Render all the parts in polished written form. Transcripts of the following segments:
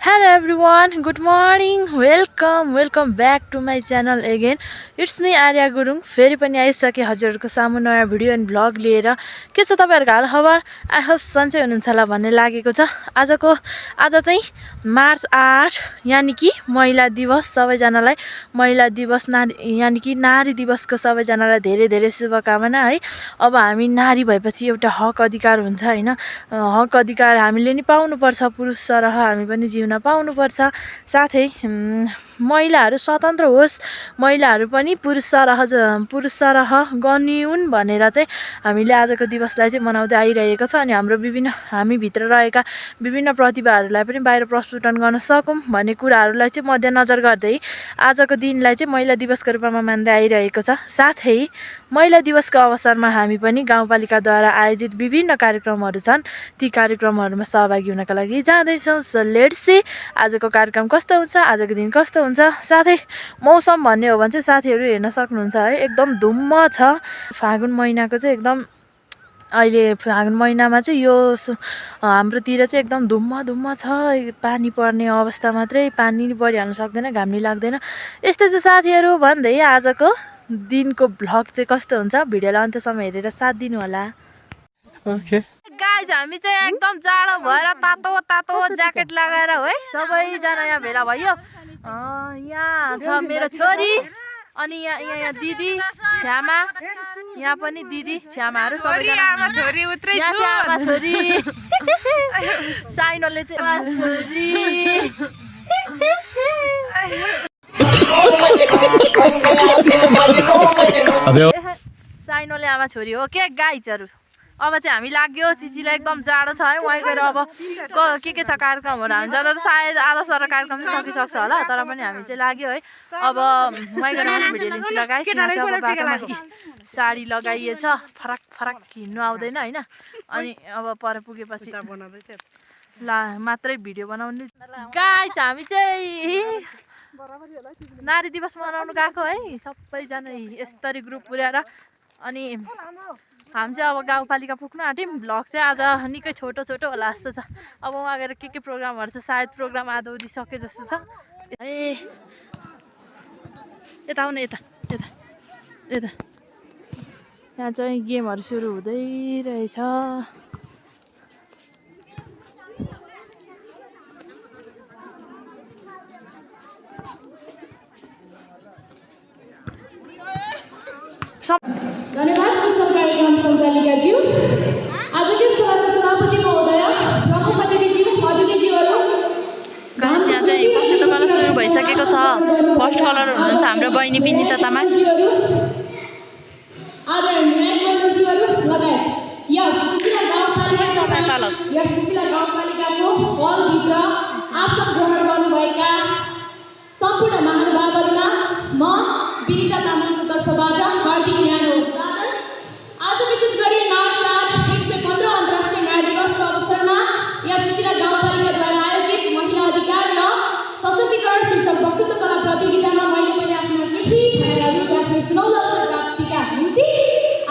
Hello everyone, good morning, welcome back to my channel again. It's me Arya Gurung. फेरि पनि आइसके हजुरहरुको सामु नयाँ भिडियो एन्ड भ्लग लिएर। के छ तपाईहरुको हाल खबर? आई होप सन्चै हुनुहुन्छ होला भन्ने लागेको छ। आज चाहिँ मार्च 8 यानी कि महिला दिवस। सबैजनालाई महिला दिवस यानी कि नारी दिवसको सबैजनालाई धेरै धेरै शुभकामना है। अब हामी नारी भएपछि एउटा हक अधिकार हुन्छ हैन। हक अधिकार हामीले नि पाउनु पर्छ, पुरुष सरह हामी पनि जिउन पाउनु पर्छ। साथै महिलाहरू स्वतन्त्र होस्, महिलाहरू पनि पुरुष सरह गनिउन् भनेर चाहिँ हामीले आजको दिवसलाई चाहिँ मनाउँदै आइरहेको छ। अनि हामी भित्र रहेका विभिन्न प्रतिभाहरूलाई पनि बाहिर प्रस्फुटन गर्न सकौं भन्ने कुराहरूलाई चाहिँ मध्यनजर गर्दै आजको दिनलाई चाहिँ महिला दिवसको रूपमा मान्दै आइरहेको छ। साथै महिला दिवसको अवसरमा हामी पनि गाउँपालिकाद्वारा आयोजित विभिन्न कार्यक्रमहरू छन्, ती कार्यक्रमहरूमा सहभागी हुनका लागि जाँदैछौँ। सो लेट्स सी आजको कार्यक्रम कस्तो हुन्छ, आजको दिन कस्तो हुन्छ। साथै मौसम भन्ने हो भने चाहिँ साथीहरू हेर्न सक्नुहुन्छ है, एकदम धुम्म छ। फागुन महिनाको चाहिँ एकदम अहिले फागुन महिनामा चाहिँ यो हाम्रोतिर चाहिँ एकदम धुम्म छ। पानी पर्ने अवस्था मात्रै, पानी नि परिहाल्न सक्दैन, घाम नि लाग्दैन। यस्तै चाहिँ साथीहरू भन्दै आजको दिनको भ्लग चाहिँ कस्तो हुन्छ भिडियोलाई अन्त्यसम्म हेरेर साथ दिनु होला। ओके गाइज, हामी चाहिँ एकदम जाडो भएर तातो ज्याकेट लगाएर है सबैजना यहाँ भेला भयो। यहाँ छ मेरो छोरी, अनि यहाँ दिदी छ्यामा, यहाँ पनि दिदी छ्यामाहरू सबैजना आमा छोरी उत्रै छु। यहाँ आमा छोरी साइनोले चाहिँ आमा छोरी साइनोले आमा छोरी हो के गाइजहरू। अब चाहिँ हामी लाग्यो, चिचीलाई एकदम जाडो छ है। वहीँ गएर अब के छ कार्यक्रमहरू हामी जाँदा त सायद आधा सर कार्यक्रम चाहिँ सकिसक्छ होला, तर पनि हामी चाहिँ लाग्यो है। अब वहीँ गएर पनि भिडियो लिन्छु लगाइ साडी लगाइएछ, फरक हिँड्नु आउँदैन होइन। अनि अब पर पुगेपछि ला मात्रै भिडियो बनाउने। गाइस, हामी चाहिँ नारी दिवस मनाउनु गएको है सबैजना यस्तरी ग्रुप पुर्याएर। अनि हामी चाहिँ अब गाउँपालिका पुग्नु आँट्यौँ। भ्लग चाहिँ आज निकै छोटो होला जस्तो छ। अब उहाँ गएर के प्रोग्रामहरू छ, सायद प्रोग्राम आधौधी सके जस्तो छ। ए यता आउनु, यता यहाँ चाहिँ गेमहरू सुरु हुँदै रहेछ। धन्यवाद कुशल कार्यक्रम सञ्चालिकाज्यू। आजको सभापति महोदय प्रमुख अतिथिज्यू, अतिथिज्यूहरू। गाइस, यहाँ चाहिँ पक्षता कलर सुरु भइसकेको छ। फर्स्ट कलर हुनुहुन्छ हाम्रो बहिनी विनिता तामाङ। आदरणीय मण्डलज्यूहरू लगायत यस चिचिला गाउँपालिकाको हलभित्र आसन ग्रहण गर्नुभएका सम्पूर्ण महानुभावहरूमा म विनिता तामाङको तर्फबाट हार्दिक न्यानो अभिवादन। आज विशेष गरी मार्च 8 115 अन्तर्राष्ट्रिय नारी दिवसको अवसरमा यहाँ चिचिला गाउँपालिकाद्वारा आयोजित महिला अधिकार र सशक्तिकरण शीर्षक वक्तृत्व कला प्रतियोगितामा मैले पनि आफ्ना केही भनाइहरू राख्ने सुनौलो प्राप्तिका निम्ति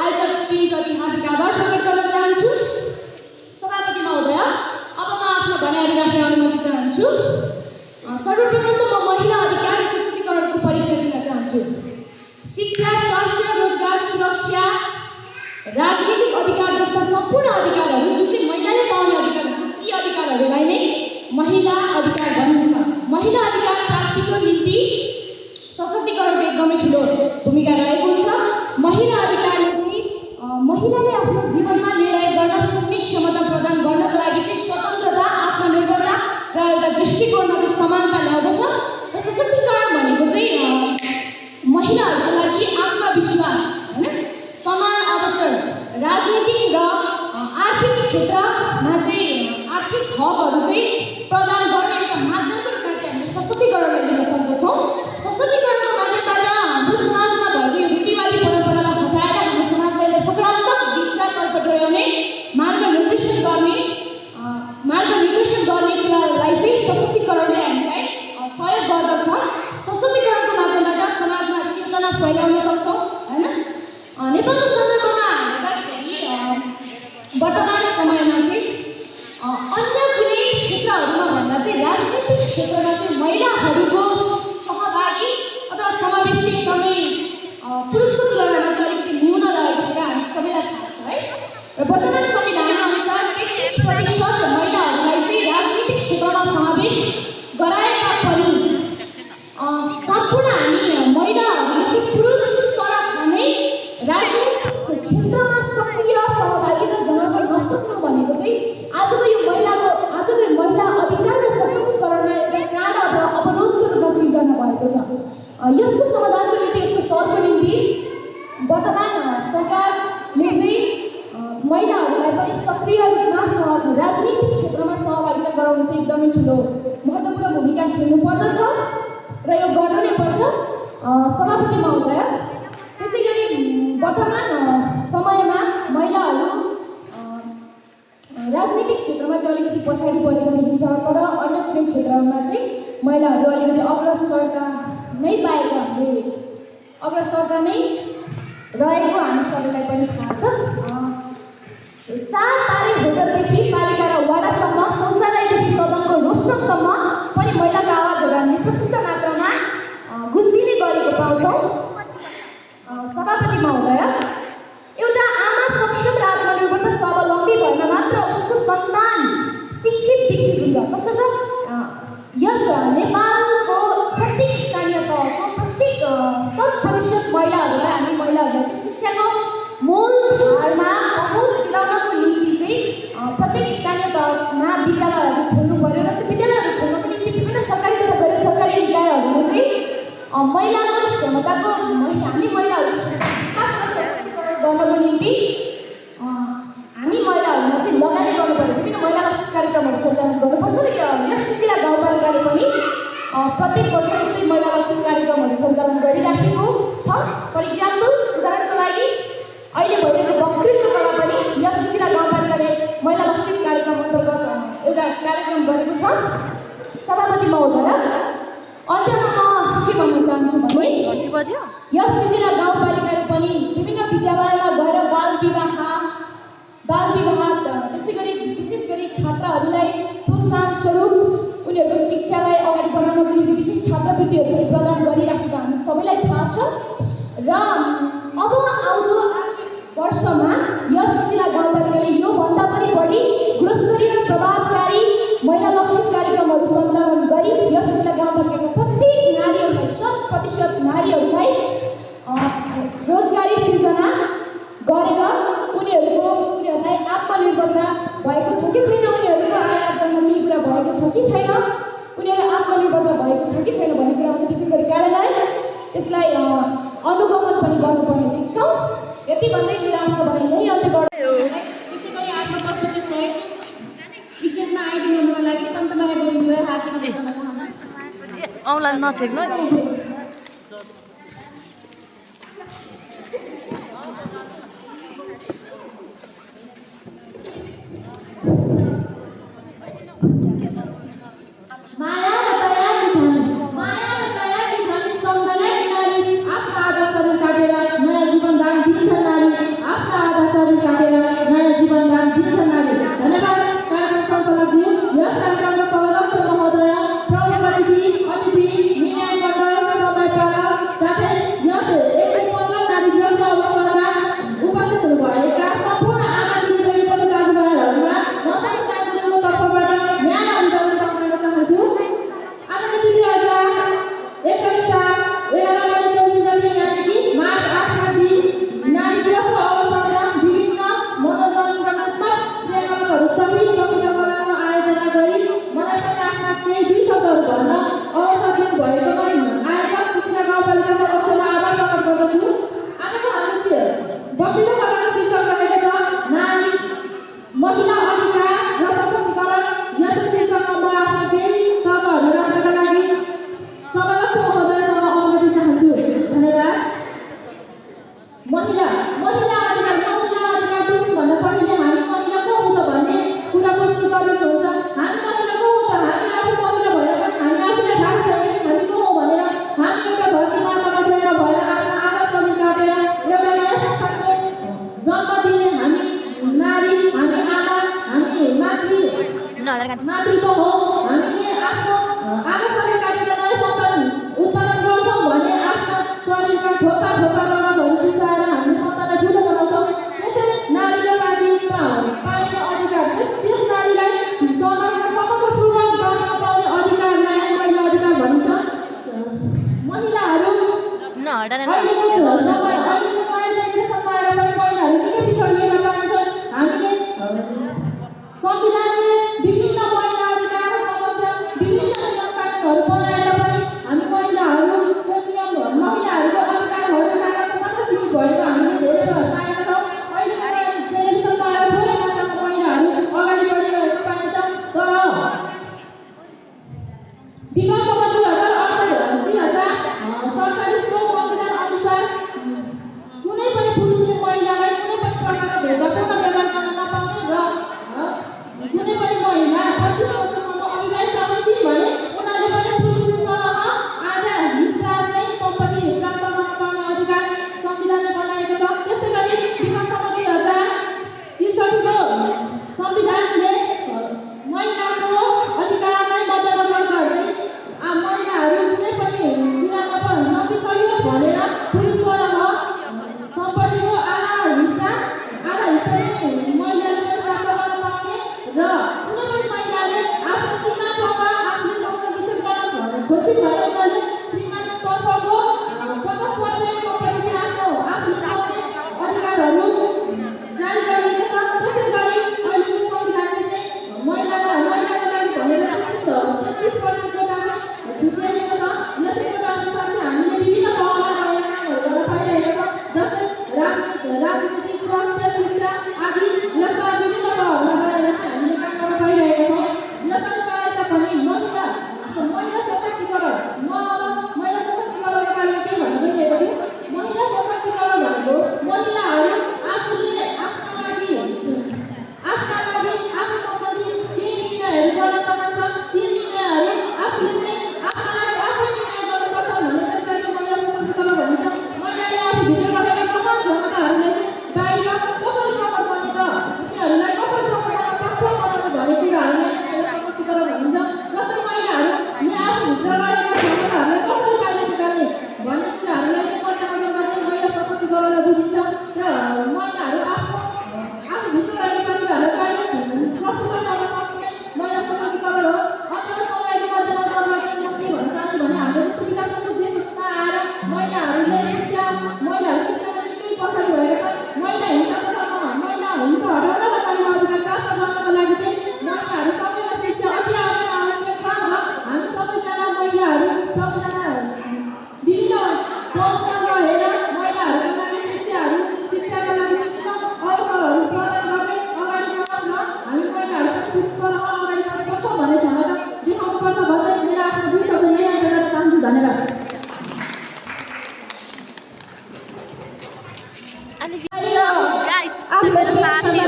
आयोजक टिमप्रति हार्दिक आभार प्रकट गर्न चाहन्छु। सभापति महोदय, अब म आफ्नो भनाइहरू राख्ने अनुमति चाहन्छु। सर्वप्रथम त म महिला अधिकार र सशक्तिकरणको परिचय दिन चाहन्छु। शिक्षा, स्वास्थ्य, रोजगार, सुरक्षा, राजनीतिक अधिकार जस्ता सम्पूर्ण अधिकारहरू जुन चाहिँ महिलाले पाउने अधिकार हुन्छ, ती अधिकारहरूलाई नै महिला अधिकार भनिन्छ। महिला अधिकार प्राप्तिको निम्ति सशक्तिकरणको एकदमै ठुलो भूमिका रहेको हुन्छ। महिला अधिकारले चाहिँ महिलाले आफ्नो जीवनमा निर्णय गर्न सक्ने क्षमता प्रदान गर्नको लागि चाहिँ स्वतन्त्रता, आत्मनिर्भरता र एउटा दृष्टिकोणमा चाहिँ समानता ल्याउँदछ। र सशक्तिकरण भनेको चाहिँ महिलाहरूको लागि आत्मविश्वास होइन, समान अवसर, राजनीतिक र आर्थिक क्षेत्रमा चाहिँ आर्थिक हकहरू चाहिँ प्रदान गर्ने एउटा माध्यमको रूपमा चाहिँ हामीले सशक्तिकरणलाई लिन सक्दछौँ। सशक्तिकरणको माध्यमबाट हाम्रो समाजमा भएको यो रीतिवादी परम्परालाई हटाएर हाम्रो समाजलाई सकारात्मक दिशातर्फ डोर्याउने मार्गनिर्देशन गर्ने कुरालाई चाहिँ सशक्तिकरणले हामीलाई सहयोग गर्दछ। राजनीतिक क्षेत्रमा सहभागिता गराउनु चाहिँ एकदमै ठुलो महत्त्वपूर्ण भूमिका खेल्नु पर्दछ र यो गर्नु नै पर्छ। सभापति महोदय, त्यसै गरी वर्तमान समयमा महिलाहरू राजनीतिक क्षेत्रमा चाहिँ अलिकति पछाडि परेको देखिन्छ, तर अन्य कुनै क्षेत्रमा चाहिँ महिलाहरू अलिकति अग्रसरता नै पाएको हामीले अग्रसरता नै रहेको हामी सबैलाई पनि थाहा छ। 4 तारे होटलदेखि पालिका र वाडासम्म, शौचालयदेखि सदनको रोशनसम्म पनि महिलाको आवाजहरू हामीले प्रशस्त मात्रामा गुन्जिने गरेको पाउँछौँ। सभापति महोदय, एउटा आमा सक्षम र आत्मनिर्भर स्वावलम्बी भएमा मात्र उसको सन्तान शिक्षित विकसित हुन्छ। तसर्थ यस नेपालको प्रत्येक स्थानीय तहको प्रत्येक 100% महिलाहरूलाई हामी महिलाहरूलाई चाहिँ शिक्षाको मूल धारमा पहुँच दिलाउनको निम्ति चाहिँ प्रत्येक स्थानीय तहमा विद्यालयहरू खोल्नु पर्यो र त्यो विद्यालयहरू खोल्नको निम्ति विभिन्न सरकारी तथा गैर सरकारी निकायहरूले चाहिँ महिलाको क्षमताको हामी महिलाहरूको विकास र सशक्तिकरण गर्नको निम्ति हामी महिलाहरूमा चाहिँ लगानी गर्नु पर्यो। विभिन्न महिला लक्षित कार्यक्रमहरू सञ्चालन गर्नुपर्छ र यस सिलसिला गाउँपालिकाले पनि प्रत्येक वर्ष यस्तै महिला लक्षित कार्यक्रमहरू सञ्चालन गरिराखेको छ। फर इक्जाम्पल, उदाहरणको लागि अहिले भइरहेको वक्तृत्व कला पनि यस सिलसिला गाउँपालिकाले महिला लक्षित कार्यक्रम अन्तर्गत एउटा कार्यक्रम गरेको छ। सभापति महोदय, अन्त्यमा म के भन्न चाहन्छु भने यस सिलसिला गाउँपालिकाले पनि विभिन्न विद्यालयमा गएर बाल विवाह त्यसै गरी विशेष गरी छात्राहरूलाई प्रोत्साहन स्वरूप उनीहरूको शिक्षालाई अगाडि बढाउनको निम्ति विशेष छात्रवृत्तिहरू पनि प्रदान गरिराखेको हामी सबैलाई थाहा छ। र अब आउँदो आर्थिक वर्षमा यस सिलसिला गाउँपालिकाले योभन्दा पनि बढी गुणस्तरीय र प्रभावकारी महिला लक्षित कार्यक्रमहरू सञ्चालन गरी यस सिलसिला गाउँपालिकाका प्रत्येक नारीहरूलाई 100% नारीहरूलाई रोजगारी सिर्जना गरेर उनीहरूलाई आत्मनिर्भरता भएको छ कि छैन, उनीहरूको आर्जनमा केही कुरा भएको छ कि छैन, उनीहरू आत्मनिर्भरता भएको छ कि छैन भन्ने कुरामा चाहिँ विशेष गरी कार्यान्वयन त्यसलाई अनुगमन पनि गर्नुपर्ने देख्छौँ। यति भन्दै मेरो आफ्नो भनाइ यही अन्त्य गर्छु। त्यसै गरी आफ्नो प्रस्तुति सहित स्टेजमा आइदिनुको लागि सन्तमाया गुरुङलाई हार्दिक धन्यवाद। औँला नछेक्नु। माया र दयाकी धानी सौन्दर्यकी नारी आफ्ना आधा शरीर काटेर नयाँ जीवन दान दिन्छन् नारी, आफ्ना आधा शरीर काटेर नयाँ जीवन दान दिन्छन् नारी। धन्यवाद कार्यक्रम सञ्चालकज्यू, यस कार्यक्रमका सभाध्यक्ष महोदय, प्रमुख अतिथि निर्णय मण्डल समयपालक साथै यस 115 नारी दिवसको अवसरमा उपस्थित हुनुभएका सम्पूर्ण आमा दिदीबहिनी दाजुभाइहरूमा म चाहिँ कार्यक्रमको तर्फबाट न्यानो अभिवादन टक्राउन चाहन्छु। आगामी दिदीहरूलाई यसरी साथ 11 मई 24 गते यानि कि मार्च 8 दिन नारी दिवसको अवसरमा विभिन्न मनोरञ्जनात्मक क्रियाकलापहरू सहित प्रतियोगिताको आयोजना गरी मलाई पनि आफ्ना केही 2 शब्दहरू भन्न अवसर दिनुभएकोमा आयोजक सिलसिला गाउँपालिका सदस्यलाई आभार प्रकट गर्दछु। आजको हाम्रो वक्तृत्व कलाको शीर्षक रहेको छ नारी महिला अधिकार र सशक्तिकरण। यस शीर्षकमा म आफ्नो केही तर्कहरू राख्नका लागि सभाध्यक्ष महोदयसँग अनुमति चाहन्छु। धन्यवाद। महिला अधिकार बुझ्नुभन्दा पहिले हामी महिला को हो त भन्ने कुरा बुझ्नु पर्ने हुन्छ। हामी महिला को हो त, हामी आफू महिला भएर पनि हामी आफूलाई थाहा छैन कि हामी को हो भनेर हामी एउटा धरती मातामा प्रेरणा भएर आफ्नो आधा शरीर काटेर एउटा नयाँ संस्थाको जन्म दिने हामी नारी, हामी आमा, हामी मातृ को हो। हामीले आफ्नो आधा शरीर काटेर नयाँ सन्तान उत्पादन गर्छौँ भने आफ्नो शरीरका थोपा रगतहरू चुसाएर हामीले सन्तानलाई ठुलो बनाउँछौँ। त्यसरी नारीको लागि पाइने अधिकार त्यस नारीलाई समाजमा समग्रपूर्वक गर्न पाउने अधिकारलाई महिला अधिकार भनिन्छ। महिलाहरू अहिलेको नयाँ जेनेरेसनमा आएर पनि महिलाहरू निकै पिछडिएका पाइन्छन्। हामीले संविधानले विभिन्न महिला अधिकार समस्या विभिन्न नियम कानुनहरू बनाएर पनि हामी महिलाहरूको अधिकारहरू मात्र सीमित भएको हामीले धेरै पाएका छौँ। अहिलेको जेनेरेसनमा आएर थोरै मात्रामा महिलाहरू अगाडि बढिरहेका विगतमा 2047को संविधान अनुसार कुनै पनि पुरुषले महिलालाई कुनै पनि प्रकारको भेदभावपूर्ण व्यवहार गर्न नपाउने र कुनै पनि महिला 25 वर्षसम्म अविवाहित रहन्छन् भने उनीहरूले पनि पुरुषले सरह आधा हिस्सा चाहिँ सम्पत्ति प्राप्त गर्न पाउने अधिकार संविधानले बनाएको छ। त्यसैगरी विगतमा 2063को संविधानले महिलाको अधिकारलाई मध्यनजर गर्दै महिलाहरू कुनै पनि कुरामा नपिछडियोस् भनेर पुरुषको र सम्पत्तिको आधा हिस्सा चाहिँ महिलाले पनि प्राप्त गर्न पाउने र कुनै पनि महिलाले आफ्नो श्रीमानसँग आफूले सँगै विच्छेद गर्न खोजिन् भने उनीहरूले श्रीमानतर्फको 50% सम्पत्ति आफ्नो आफूले पाउने अधिकारहरू जारी गरिएको छ। त्यसै गरी अहिलेको संविधानले चाहिँ महिलाको लागि भनेर 33% कोटामा छुट्याइएको छ। यसै कोटा अनुसार चाहिँ हामीले विभिन्न तहमा रहेर कामहरू गर्न पाइरहेका छौँ, जस्तै राजनीतिक, स्वास्थ्य, शिक्षा आदि यस्ता विभिन्न तहहरूमा रहेर हामीले काम गर्न पाइरहेका छौँ। यसरी पाए तापनि महिला सशक्तिकरण महिला सशक्तिकरणको बारेमा के भन्न गइरहेको थियो? महिला सशक्तिकरण भनेको महिलाहरू आफूले आफ्ना लागि आफ्नो सम्बन्धी केही निर्णयहरू गर्न चाहन्छन्, ती निर्णयहरू आफूले चाहिँ आफ्ना लागि आफै निर्णय गर्न सक्छन् भने त्यसलाई महिला सशक्तिकरण भनिन्छ। महिलाले आफूभित्र रहेका महान क्षमताहरूलाई चाहिँ बाहिर कसरी प्रकट गर्ने त, उनीहरूलाई कसरी प्रकट गर्न सक्छ भन्ने कुराहरूलाई महिला सशक्तिकरण भनिन्छ। जस्तै महिलाहरूले आफूभित्र रहेका क्षमताहरूलाई कसरी बाहिर निकाल्ने भन्ने कुराहरूलाई चाहिँ मध्यनजर गर्दै महिला सशक्तिकरणलाई बुझिन्छ। महिलाहरू आफूभित्र रहेका प्रतिभाहरूलाई बाहिर प्रस्तुत गर्न सक्ने महिला सशक्तिकरण हो। अन्य समयको मध्यनजर गर्दै म के भन्न चाहन्छु भने हाम्रो सुविधा समुचित देशमा आएर महिलाहरूले महिलाहरू शिक्षामा निकै पछाडि भएका छन्। महिला हिंसा हटाउन र महिला अधिकार प्राप्त गर्नको लागि चाहिँ महिलाहरू सबैमा शिक्षा अति आवश्यक छ र हामी सबैजना महिलाहरू सबैजना विभिन्न पदमा रहेर महिलाहरूको लागि शिक्षाका लागि विभिन्न अवसरहरू प्रदान गर्दै अगाडि बढाउन र हामी महिलाहरू पनि पुरुषसँग अगाडि बढ्नुपर्छ भन्ने क्षमता देखाउनुपर्छ भन्दै मेरो आफ्नो 2 शब्द यही अन्त्य गर्न चाहन्छु। धन्यवाद। मेरो साथी है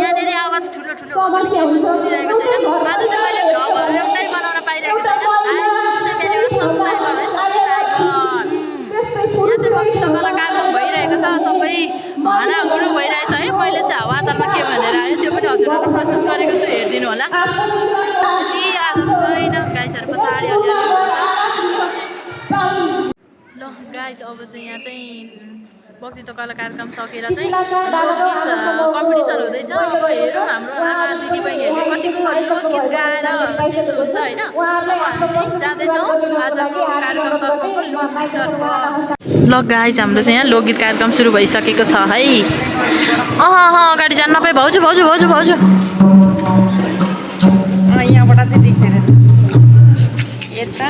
यहाँनिर आवाज ठुलो ठुलो केही पनि सुनिरहेको छैन। आज चाहिँ मैले भ्लगहरू एउटै बनाउन पाइरहेको छैन। चाहिँ मेरो एउटा सब्सक्राइबर है, सब्सक्राइबर यहाँ चाहिँ भक्ति कला कार्यक्रम भइरहेको छ, सबै हानाहुरु भइरहेछ है। मैले चाहिँ हावातालमा के भनेर आयो त्यो पनि हजुरहरूलाई प्रस्तुत गरेको छु, हेरिदिनु होला। यति आज छैन गाइजहरू पछाडि अलिअलि हुन्छ। ल गाइज अब चाहिँ यहाँ चाहिँ वक्तित्व कला कार्यक्रम सकेर चाहिँ लोकगीत कम्पिटिसन हुँदैछ। अब हेरौँ हाम्रो आमा दिदीबहिनीहरूले कतिको लोकगीत गाएर जित्नुहुन्छ होइन। अब हामी चाहिँ जाँदैछौँ आजको कार्यक्रमतर्फको लोकगीततर्फ। ल गाइज हाम्रो चाहिँ यहाँ लोकगीत कार्यक्रम सुरु भइसकेको छ है। अगाडि जानु नपाए भाउजू यहाँबाट चाहिँ देख्दैन यता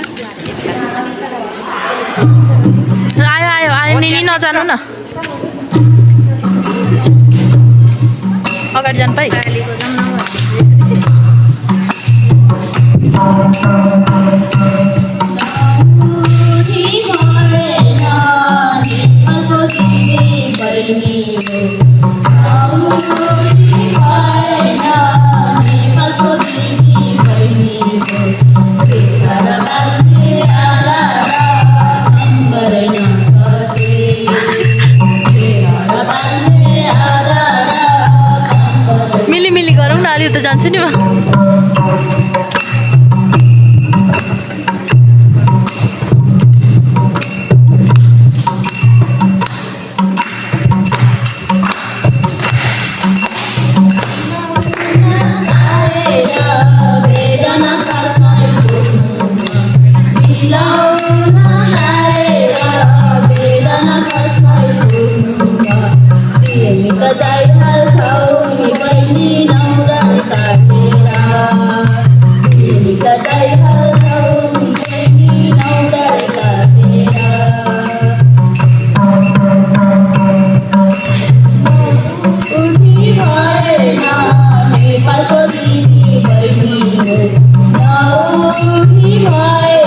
आयो निनी नजानु न, अगाडि जानु पाइ। मिली गरौँ न, अलि त जान्छु नि म। Bye.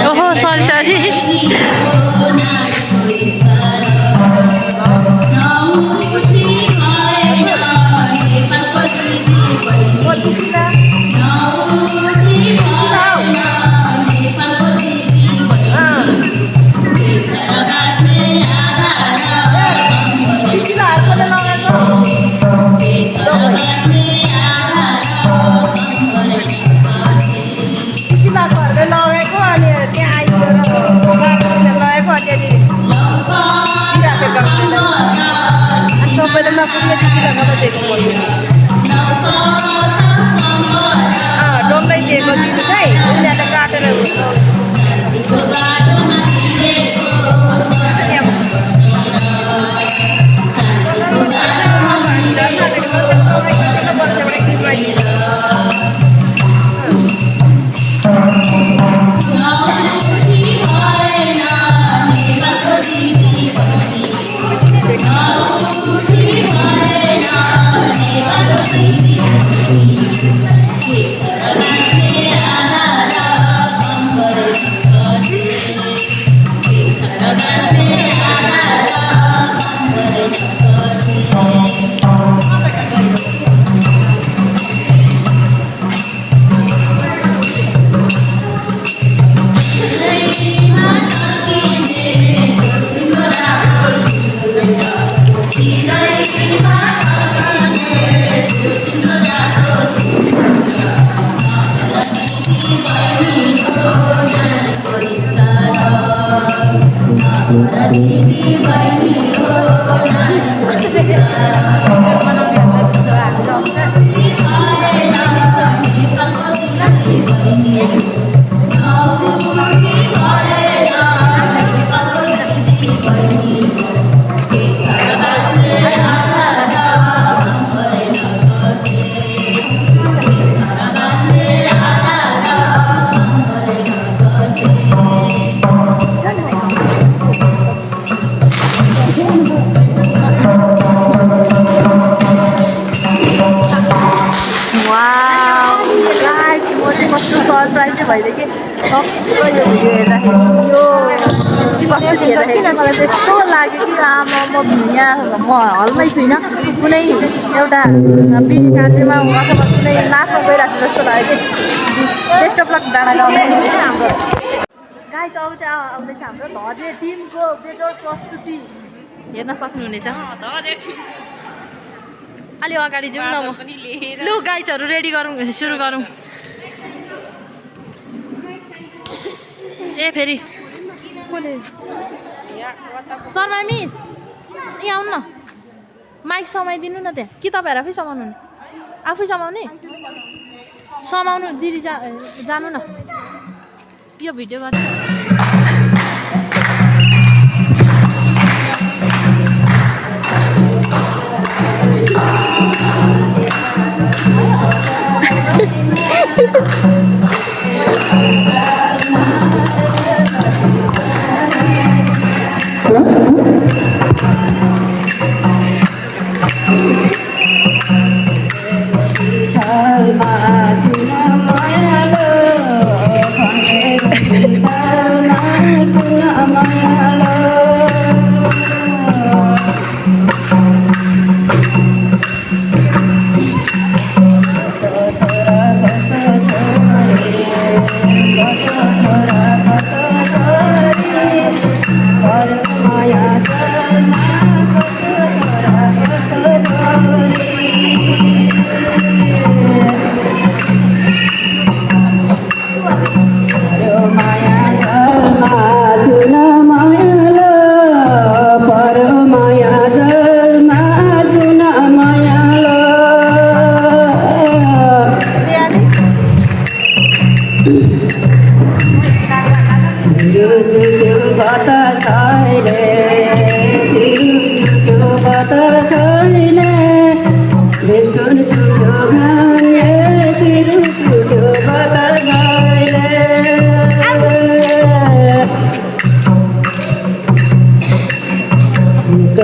ओहो सरी सबैले नपुग्ने चिठी लगाएर दिएको पर्छ डल्लै दिएको दिनु चाहिँ उनीहरूले काटेर सरप्राइज भइदियो कि सबै यो भिडियो हेर्दाखेरि यो कसरी हेर्दाखेरि मलाई त्यस्तो लाग्यो कि आमा म यहाँ म हलमै छुइनँ कुनै एउटा बिहे कार्यमा अथवा कुनै नाचमा गइरहेको छु जस्तो लाग्यो कि बेस्ट अफ लक डाँडा गाउँदै हाम्रो गाई अब चाहिँ आउँदैछ हाम्रो धजे टिमको बेजोड प्रस्तुति हेर्न सक्नुहुनेछ अलि अगाडि जाउँ न म लु गाइजहरू रेडी गरौँ सुरु गरौँ ए फेरि शर्मा मिस यहाँ आउनु न माइक समाइदिनु न त्यहाँ कि तपाईँहरू आफै समाउनु आफै समाउने समाउनु दिदी जानु न यो भिडियो गर्नु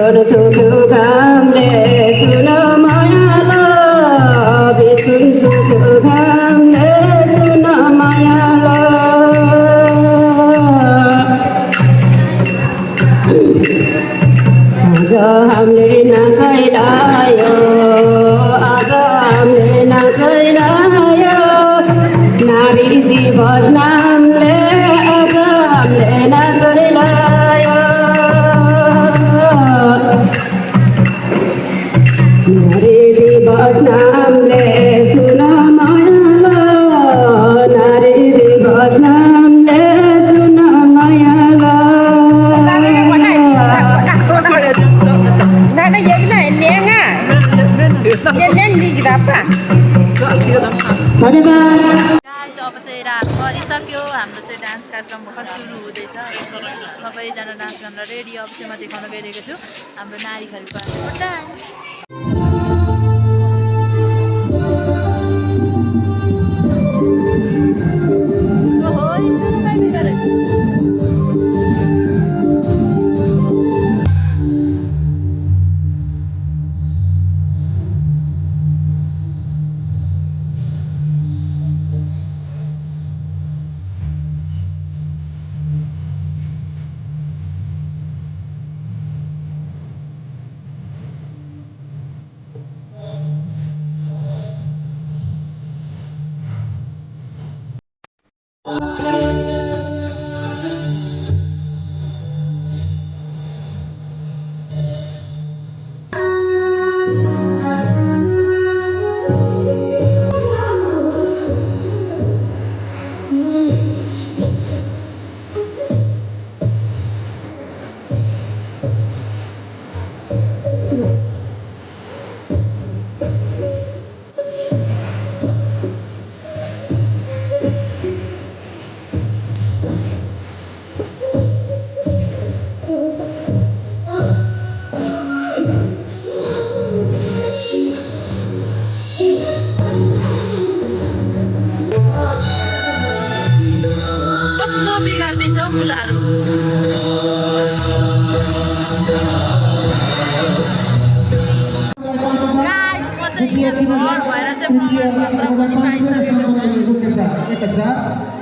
बिसुन सुक्यो घामले सुन मायाला बिसुन सुक्यो घामले सुन मायाला आज हामीले नचैलायो आज हामीले नचैलायो नारी दिवस नामले आज हामीले नचैलायो नारी दिवस नामले सुन मायाला नारी दिवस नामले सुन मायाला धन्यवाद गाइज अब चाहिँ रात परिसक्यो हाम्रो चाहिँ डान्स कार्यक्रम भर्खर सुरु हुँदैछ सबैजना डान्स गर्न रेडी अब चाहिँ म देखाउन गइरहेको छु हाम्रो नारीहरूको डान्स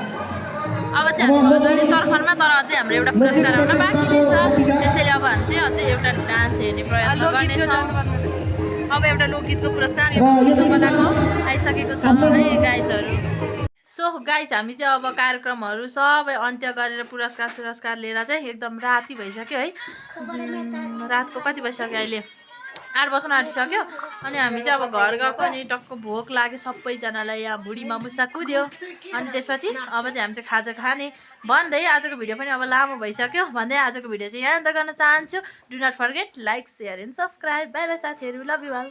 अब चाहिँ हाम्रो जति तर्खरमा तर अझै हाम्रो एउटा पुरस्कार आउन बाँकी नै छ त्यसैले अब हामी चाहिँ अझै एउटा डान्स हेर्ने प्रयत्न गर्नेछौँ अब एउटा लोकगीतको पुरस्कार बनाएको आइसकेको छ है गाइजहरू सो गाइज हामी चाहिँ अब कार्यक्रमहरू सबै अन्त्य गरेर पुरस्कार लिएर चाहिँ एकदम राति भइसक्यो है रातको कति भइसक्यो अहिले 8 बज्न आँटिसक्यो अनि हामी चाहिँ अब घर गएको अनि टक्क भोक लाग्यो सबैजनालाई यहाँ भुँडीमा मुसा कुद्यो अनि त्यसपछि अब चाहिँ हामी चाहिँ खाजा खाने भन्दै आजको भिडियो पनि अब लामो भइसक्यो भन्दै आजको भिडियो चाहिँ यहाँ अन्त गर्न चाहन्छु do not forget like share and subscribe bye bye साथीहरू लभ यु अल